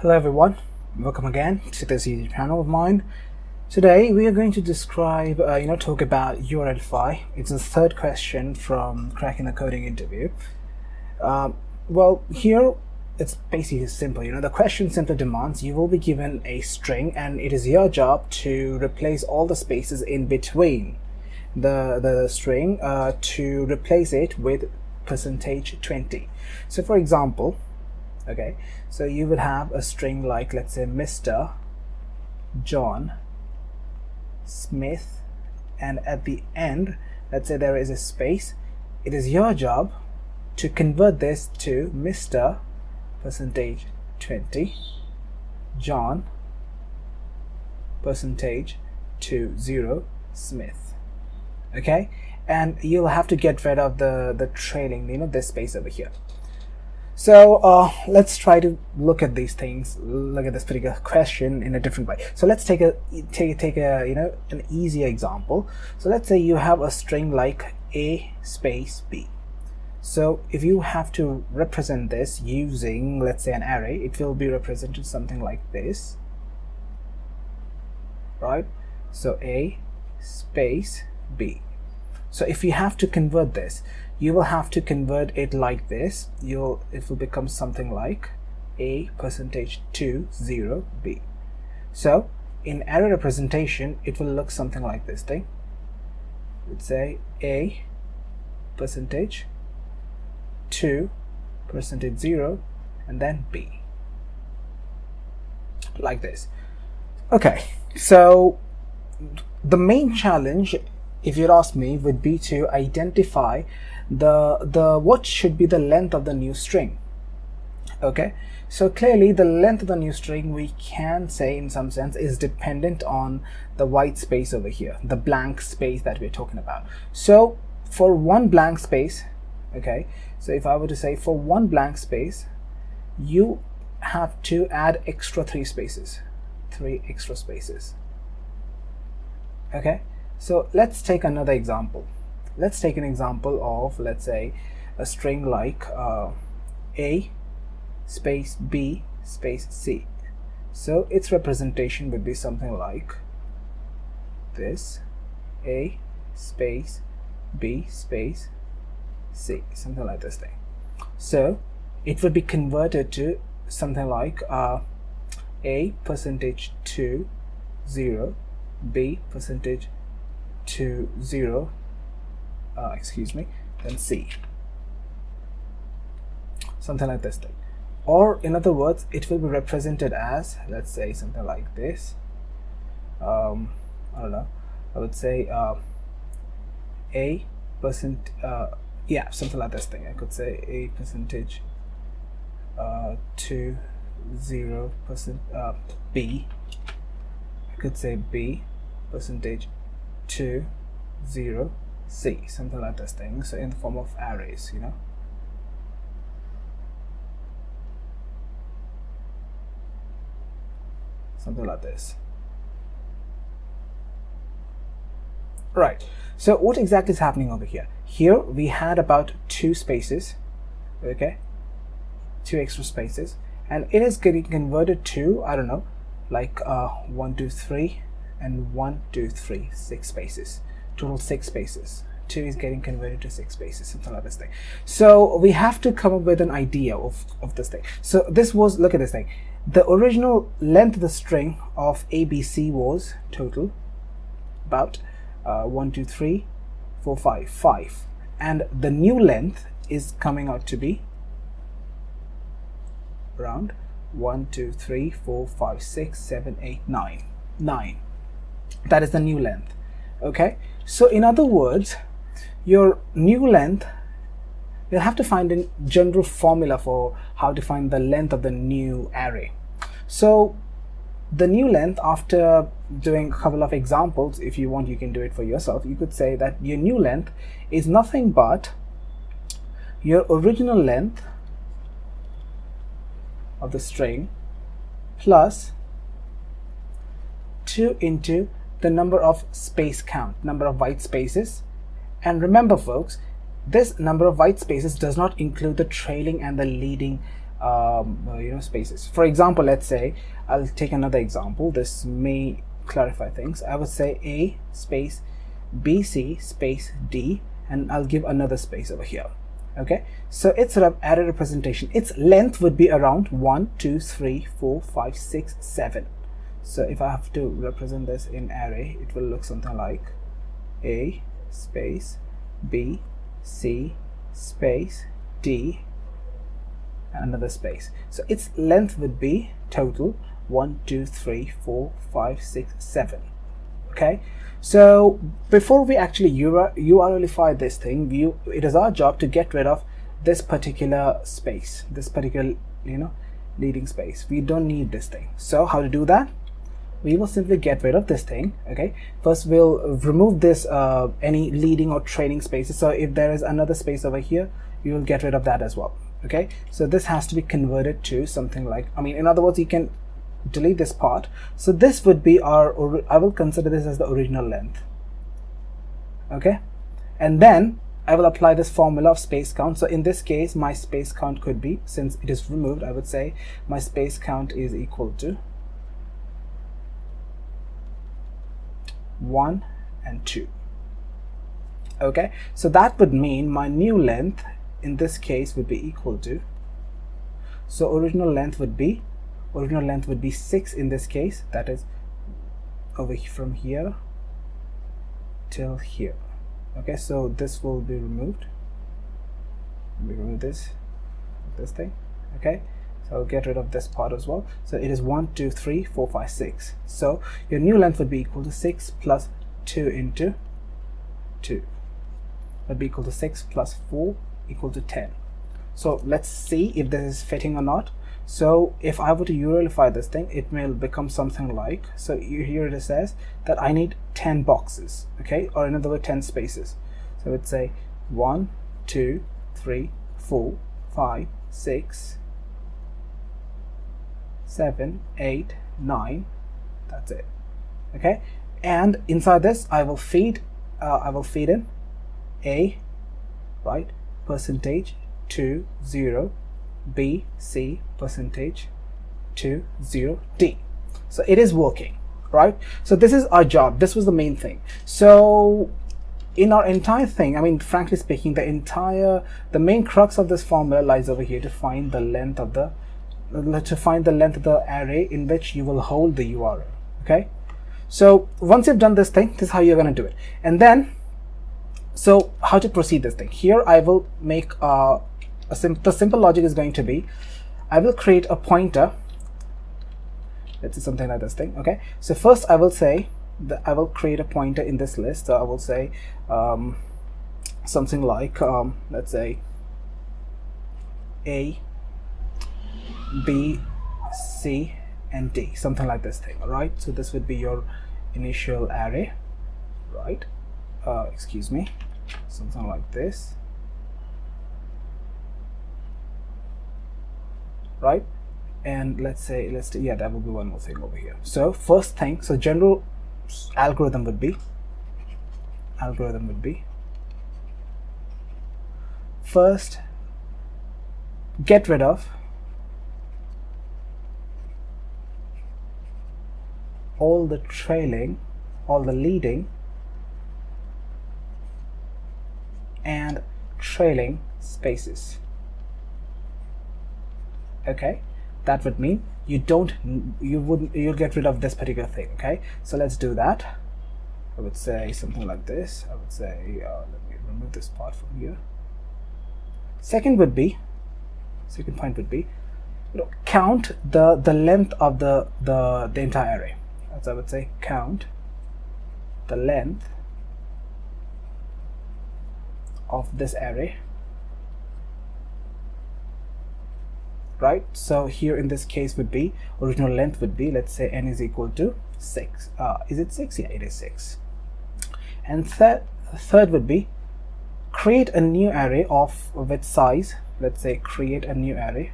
Hello everyone, welcome again to this YouTube channel of mine. Today we are going to describe, talk about URLify. It's the third question from cracking the coding interview. Well, here it's basically simple. The question simply demands you will be given a string, and it is your job to replace all the spaces in between the string to replace it with %20. So, for example. Okay, so you would have a string like, let's say, Mr. John Smith, and at the end, let's say there is a space. It is your job to convert this to Mr. %20 John %20 Smith. Okay, and you'll have to get rid of the trailing, this space over here. So let's try to look at these things, look at this particular question in a different way. So let's take an easier example. So let's say you have a string like A space B. So if you have to represent this using, let's say, an array, it will be represented something like this, right? So A space B. So if you have to convert this, you will have to convert it like this. It will become something like A %20 B. So in array representation, it will look something like this thing. Let's say A %2 %0 and then B, like this. Okay, so the main challenge, if you'd ask me, would be to identify what should be the length of the new string. Okay, so clearly the length of the new string, we can say in some sense, is dependent on the white space over here, the blank space that we're talking about. So for one blank space, okay, so if I were to say for one blank space, you have to add extra three extra spaces. Okay, so let's take another example. Let's take an example of, let's say, a string like A space B space C. So its representation would be something like this: A space B space C, something like this thing. So it would be converted to something like A %20 B %20 then C, something like this thing. Or in other words, it will be represented as, let's say, something like this. I don't know, I would say something like this thing. I could say A %20 B. I could say B %20 C, something like this thing. So in the form of arrays, something like this. Right, so what exactly is happening over here? Here we had about two spaces, okay, two extra spaces, and it is getting converted to, I don't know, like 1 2 3 and 1 2 3 6 spaces, total 6 spaces. 2 is getting converted to 6 spaces, something like this thing. So we have to come up with an idea of this thing. So this was, look at this thing, the original length of the string of ABC was total about 1 2 3 4 5, and the new length is coming out to be around 1 2 3 4 5 6 7 8 9. That is the new length. Okay, so in other words, your new length, you'll have to find a general formula for how to find the length of the new array. So the new length, after doing a couple of examples, if you want, you can do it for yourself. You could say that your new length is nothing but your original length of the string plus 2 into the number of space count, number of white spaces. And remember folks, this number of white spaces does not include the trailing and the leading spaces. For example, let's say I'll take another example. This may clarify things. I would say A space BC space D, and I'll give another space over here. Okay, so its sort of array representation, its length would be around 1 2 3 4 5 6 7. So if I have to represent this in array, it will look something like A space B C space D and another space. So its length would be total 1 2 3 4 5 6 7. Okay, so before we actually URLify this thing, it is our job to get rid of this particular space, this particular leading space. We don't need this thing. So how to do that? We will simply get rid of this thing. Okay, first we'll remove this any leading or trailing spaces. So if there is another space over here, we will get rid of that as well. Okay, so this has to be converted to something like, in other words, you can delete this part. So this would be our, I will consider this as the original length. Okay, and then I will apply this formula of space count. So in this case, my space count could be, since it is removed, I would say my space count is equal to 1 and 2. Okay, so that would mean my new length in this case would be equal to, so original length would be 6 in this case, that is over from here till here. Okay, so this will be removed. We remove this thing. Okay, so I'll get rid of this part as well. So it is 1 2 3 4 5 6. So your new length would be equal to 6 plus 2 into 2 would be equal to 6 plus 4 equal to 10. So let's see if this is fitting or not. So if I were to URLify this thing, it will become something like, so here it says that I need 10 boxes, okay, or in other words 10 spaces. So let's say 1 2 3 4 5 6 7 8 9. That's it. Okay, and inside this I will feed in A, right, percentage 2 0 B C percentage 2 0 D. So it is working, right? So this is our job. This was the main thing. So in our entire thing, frankly speaking, the main crux of this formula lies over here, to find the length of the array in which you will hold the URL. Okay, so once you've done this thing, this is how you're going to do it. And then, so how to proceed this thing? Here I will make the simple logic is going to be, I will create a pointer. Let's say something like this thing. Okay, so first I will say that I will create a pointer in this list. So I will say something like let's say A, B, C and D, something like this thing. All right, so this would be your initial array, right? Excuse me, something like this, right? And let's say yeah, that will be one more thing over here. So first thing, so general algorithm would be first get rid of all the trailing, all the leading and trailing spaces. Okay, that would mean you'll get rid of this particular thing. Okay, so let's do that. I would say something like this. I would say let me remove this part from here. Second point would be, count the length of the entire array. So I would say count the length of this array, right? So here in this case would be, original length would be, let's say n is equal to 6. Is it 6? Yeah, it is 6. And third would be, create a new array with size. Let's say create a new array.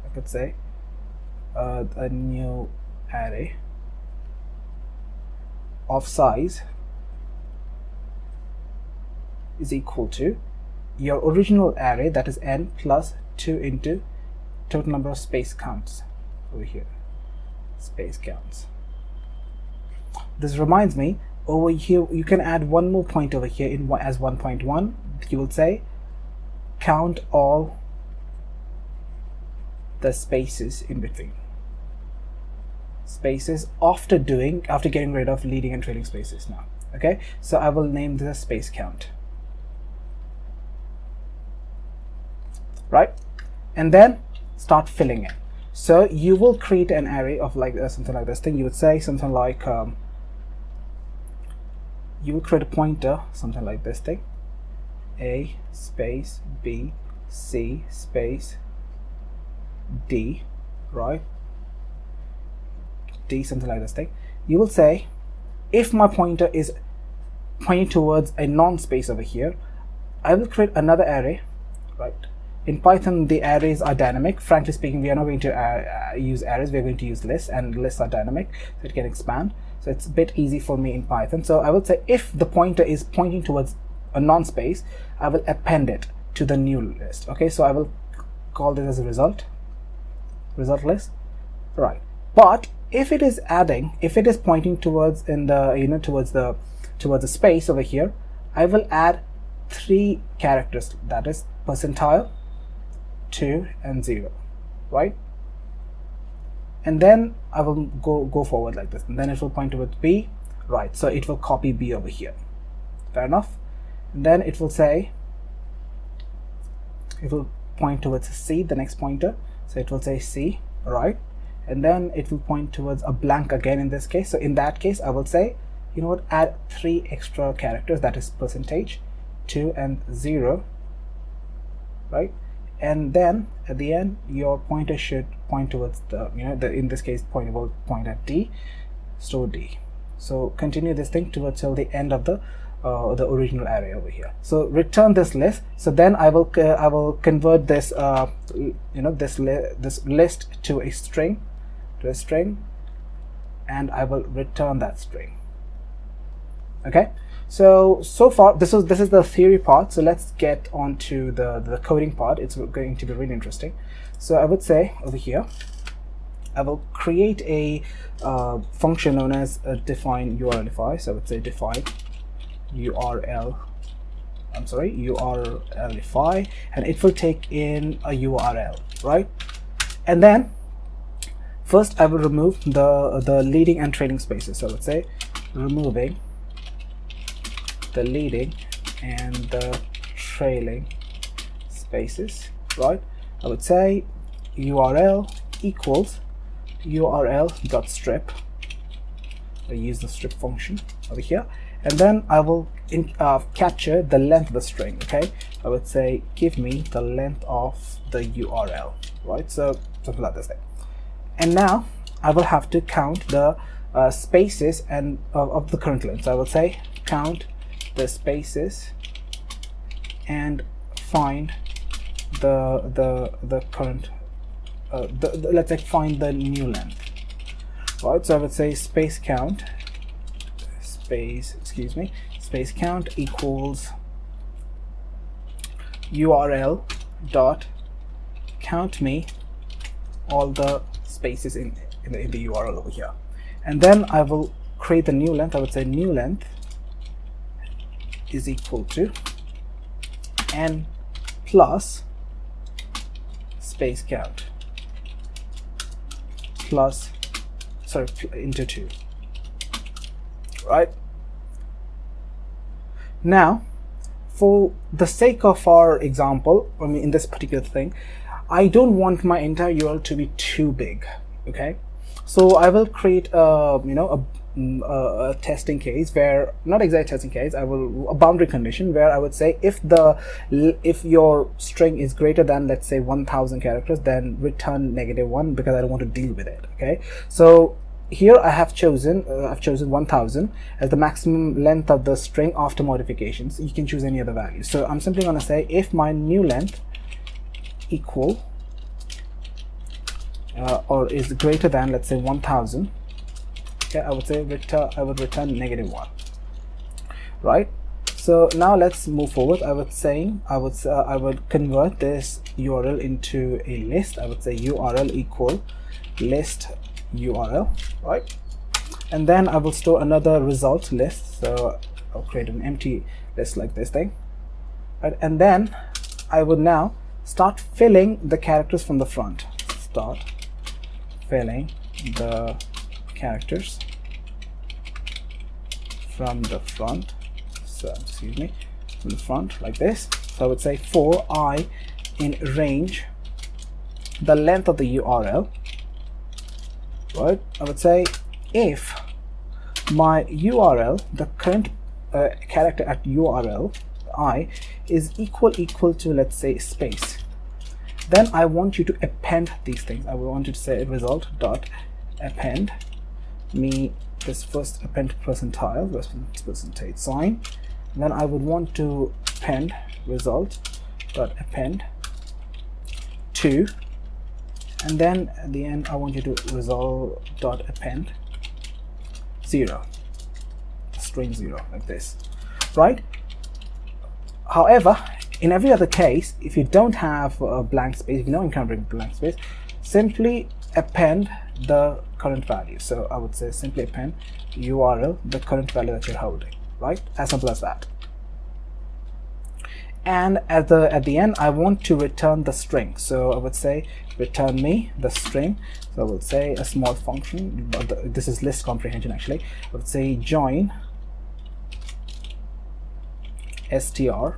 I could say a new array of size is equal to your original array, that is n plus 2 into total number of space counts over here. Space counts. This reminds me, over here you can add one more point over here in as 1.1. You will say count all the spaces in between. Spaces after getting rid of leading and trailing spaces now. Okay, so I will name this space count. Right, and then start filling in. So you will create an array of like something like this thing. You would say something like you will create a pointer, something like this thing, A space B C space D, right, D, something like this thing. You will say if my pointer is pointing towards a non-space over here, I will create another array, right? In Python, the arrays are dynamic. Frankly speaking, we are not going to use arrays. We are going to use lists, and lists are dynamic, so it can expand. So it's a bit easy for me in Python. So I would say if the pointer is pointing towards a non-space, I will append it to the new list. Okay, so I will call this as a result list, right? But if it is pointing towards towards the space over here, I will add 3 characters, that is percentile, 2 and 0, right? And then I will go forward like this, and then it will point towards B, right? So it will copy B over here. Fair enough. And then it will say, it will point towards C, the next pointer. So it will say C, right? And then it will point towards a blank again in this case. So in that case, I will say, you know what, add 3 extra characters, that is percentage, 2 and 0, right? And then at the end, your pointer should point towards the, in this case, will point at D, store D. So continue this thing towards till the end of the original array over here. So return this list. So then I will convert this this list to a string, and I will return that string. Okay, so far this is the theory part. So let's get on to the coding part. It's going to be really interesting. So I would say over here, I will create a function known as define URLify. So I would say define URLify, and it will take in a URL, right? And then first I will remove the leading and trailing spaces. So let's say removing the leading and the trailing spaces, right? I would say URL equals URL.strip. I use the strip function over here, and then I will capture the length of the string. Okay, I would say give me the length of the URL, right? So something like this thing. And now I will have to count the spaces and of the current length. So I will say count the spaces and find the current let's say find the new length, right? So I would say space count equals URL dot count me all the spaces in the URL over here, and then I will create the new length. I would say new length is equal to n plus space count plus into 2, right? Now for the sake of our example, I mean in this particular thing, I don't want my entire URL to be too big. Okay, so I will create a testing case where, not exact testing case, a boundary condition where I would say if your string is greater than, let's say, 1000 characters, then return -1, because I don't want to deal with it. Okay, so here I have chosen 1000 as the maximum length of the string after modifications. You can choose any other value. So I'm simply going to say if my new length equal or is greater than, let's say, 1000, okay, I would say I would return -1, right? So now let's move forward. I would convert this URL into a list. I would say URL equal list URL, right? And then I will store another result list. So I'll create an empty list like this thing, right? And then I would now start filling the characters from the front. Start filling the characters from the front. So excuse me, from the front like this. So I would say for I in range the length of the URL, right? I would say if my URL, the current character at URL I is equal to, let's say, space, then I want you to append these things. I will want you to say result dot append me this first append percentile, percentage sign. And then I would want to append result dot append 2, and then at the end I want you to result dot append 0, string 0 like this, right? However, in every other case, if you don't have a blank space, if you're not encountering blank space, simply append the current value. So I would say simply append URL the current value that you're holding, right? As simple as that. And at the end I want to return the string, so I would say return me the string. So I would say a small function, but this is list comprehension actually. I would say join str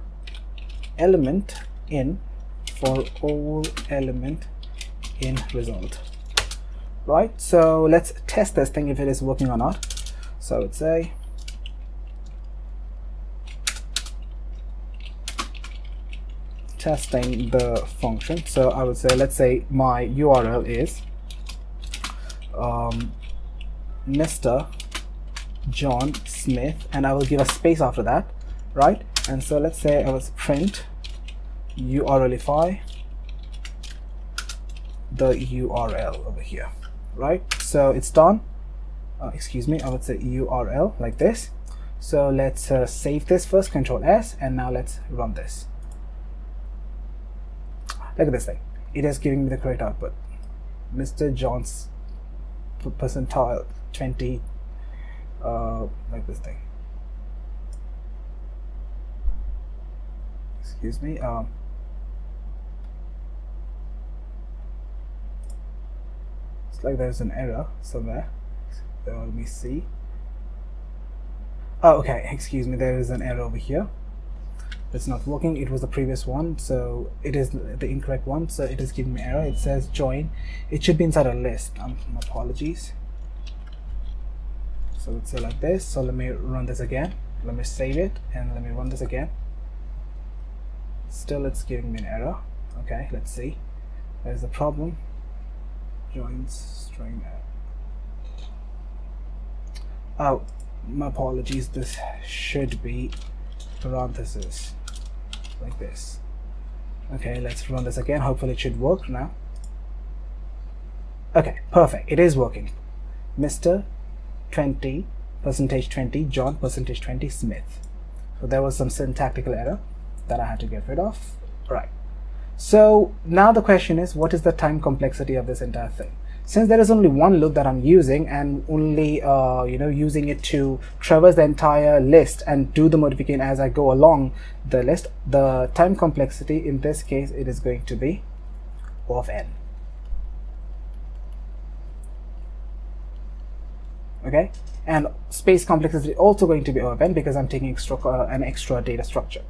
element in for all element in result, right? So let's test this thing if it is working or not. So I would say testing the function. So I would say, let's say my URL is Mr. John Smith, and I will give a space after that, right? And so let's say I was print URLify the URL over here, right? So it's done. Excuse me, I would say URL like this. So let's save this first, Control S, and now let's run this. Look at this thing, it is giving me the correct output. Mr. John's percentile 20, like this thing. Excuse me. It's like there's an error somewhere. Let me see. Oh, okay. Excuse me. There is an error over here. It's not working. It was the previous one, so it is the incorrect one. So it is giving me error. It says join. It should be inside a list. My apologies. So let's say like this. So let me run this again. Let me save it and let me run this again. Still it's giving me an error. Okay, let's see. There's a problem. Joins string. Oh, my apologies. This should be parentheses like this. Okay, let's run this again. Hopefully it should work now. Okay, perfect. It is working. Mr. 20 percentage 20 John percentage 20 Smith. So there was some syntactical error that I had to get rid of. Right. So now the question is, what is the time complexity of this entire thing? Since there is only one loop that I'm using and only using it to traverse the entire list and do the modification as I go along the list, the time complexity in this case, it is going to be O of n. Okay, and space complexity also going to be O of n because I'm taking an extra data structure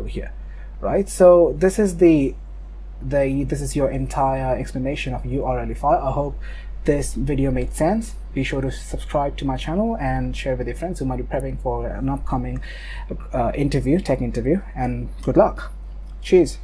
over here, right? So this is this is your entire explanation of URLify. I hope this video made sense. Be sure to subscribe to my channel and share with your friends who might be prepping for an upcoming tech interview, and good luck. Cheers.